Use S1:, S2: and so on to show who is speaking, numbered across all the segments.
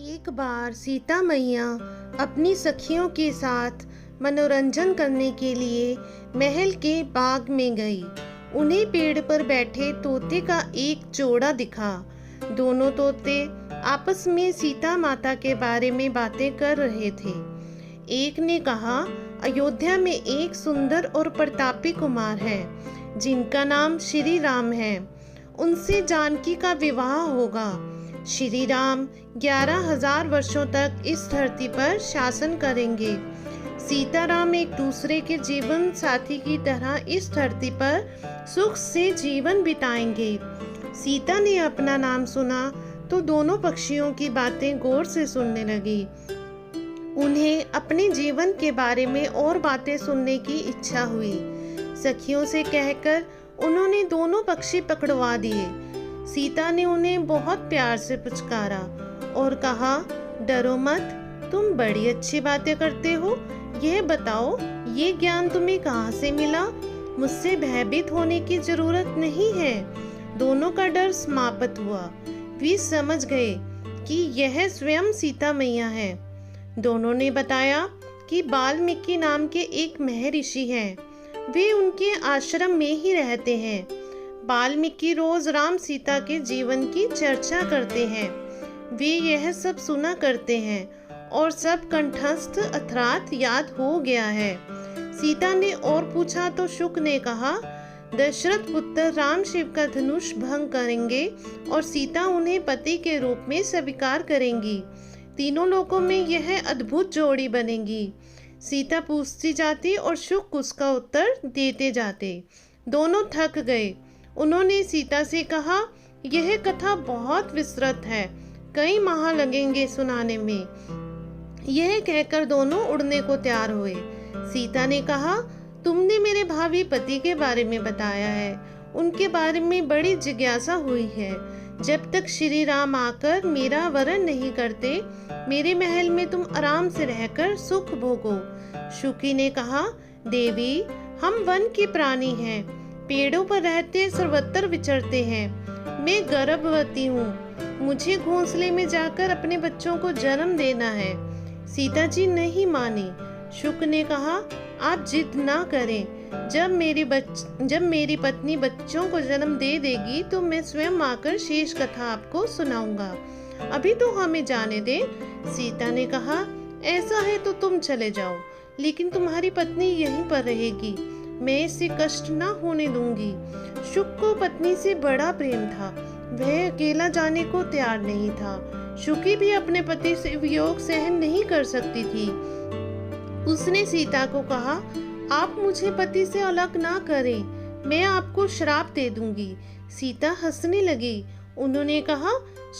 S1: एक बार सीता मैया अपनी सखियों के साथ मनोरंजन करने के लिए महल के बाग में गई। उन्हें पेड़ पर बैठे तोते का एक जोड़ा दिखा। दोनों तोते आपस में सीता माता के बारे में बातें कर रहे थे। एक ने कहा, अयोध्या में एक सुंदर और प्रतापी कुमार है जिनका नाम श्री राम है। उनसे जानकी का विवाह होगा। श्री राम 11,000 वर्षों तक इस धरती पर शासन करेंगे। सीताराम एक दूसरे के जीवन साथी की तरह इस धरती पर सुख से जीवन बिताएंगे। सीता ने अपना नाम सुना तो दोनों पक्षियों की बातें गौर से सुनने लगी। उन्हें अपने जीवन के बारे में और बातें सुनने की इच्छा हुई। सखियों से कहकर उन्होंने दोनों पक्षी पकड़वा दिए। सीता ने उन्हें बहुत प्यार से पुचकारा और कहा, डरो मत, तुम बड़ी अच्छी बातें करते हो। यह बताओ, ये ज्ञान तुम्हें कहाँ से मिला? मुझसे भयभीत होने की जरूरत नहीं है। दोनों का डर समाप्त हुआ। वे समझ गए कि यह स्वयं सीता मैया है। दोनों ने बताया कि वाल्मीकि नाम के एक महर्षि हैं। वे उनके आश्रम में ही रहते हैं। वाल्मीकि रोज राम सीता के जीवन की चर्चा करते हैं। वे यह सब सुना करते हैं और सब कंठस्थ अर्थात याद हो गया है। सीता ने और पूछा तो शुक ने कहा, दशरथ पुत्र राम शिव का धनुष भंग करेंगे और सीता उन्हें पति के रूप में स्वीकार करेंगी। तीनों लोकों में यह अद्भुत जोड़ी बनेगी। सीता पूछती जाती और शुक उसका उत्तर देते जाते। दोनों थक गए। उन्होंने सीता से कहा, यह कथा बहुत विस्तृत है, कई माह लगेंगे सुनाने में। यह कहकर दोनों उड़ने को तैयार हुए। सीता ने कहा, तुमने मेरे भावी पति के बारे में बताया है। उनके बारे में बड़ी जिज्ञासा हुई है। जब तक श्री राम आकर मेरा वरण नहीं करते, मेरे महल में तुम आराम से रहकर सुख भोगो। शुकी ने कहा, देवी, हम वन के प्राणी हैं, पेड़ों पर रहते सर्वत्र विचरते हैं। मैं गर्भवती हूँ। मुझे घोंसले में जाकर अपने बच्चों को जन्म देना है। सीता जी नहीं मानी। शुक ने कहा, आप जिद ना करें। जब मेरी पत्नी बच्चों को जन्म दे देगी तो मैं स्वयं आकर शेष कथा आपको सुनाऊंगा। अभी तो हमें जाने दे। सीता ने कहा, ऐसा है तो तुम चले जाओ, लेकिन तुम्हारी पत्नी यहीं पर रहेगी। मैं इसे कष्ट ना होने दूंगी। शुक को पत्नी से बड़ा प्रेम था। वह अकेला जाने को तैयार नहीं था। शुकी भी अपने पति से वियोग सहन नहीं कर सकती थी। उसने सीता को कहा, आप मुझे पति से अलग ना करें, मैं आपको श्राप दे दूंगी। सीता हंसने लगी। उन्होंने कहा,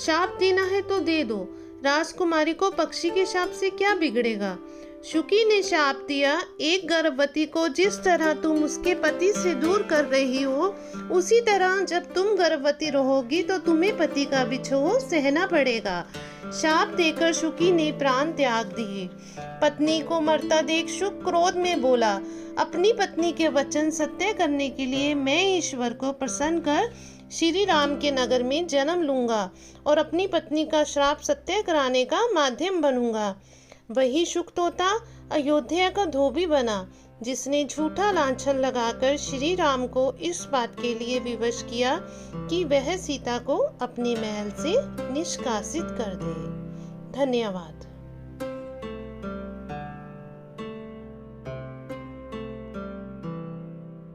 S1: श्राप देना है तो दे दो। राजकुमारी को पक्षी के शाप से क्या बिगड़ेगा? शुकी ने शाप दिया, एक गर्भवती को जिस तरह तुम उसके पति से दूर कर रही हो, उसी तरह जब तुम गर्भवती रहोगी तो तुम्हें पति का बिछोह सहना पड़ेगा। शाप देकर शुकी ने प्राण त्याग दिए। पत्नी को मरता देख शुक क्रोध में बोला, अपनी पत्नी के वचन सत्य करने के लिए मैं ईश्वर को प्रसन्न कर श्री राम के नगर में जन्म लूंगा और अपनी पत्नी का श्राप सत्य कराने का माध्यम बनूंगा। वही शुक तोता अयोध्या का धोबी बना, जिसने झूठा लांछन लगाकर श्री राम को इस बात के लिए विवश किया कि वह सीता को अपने महल से निष्कासित कर दे। धन्यवाद।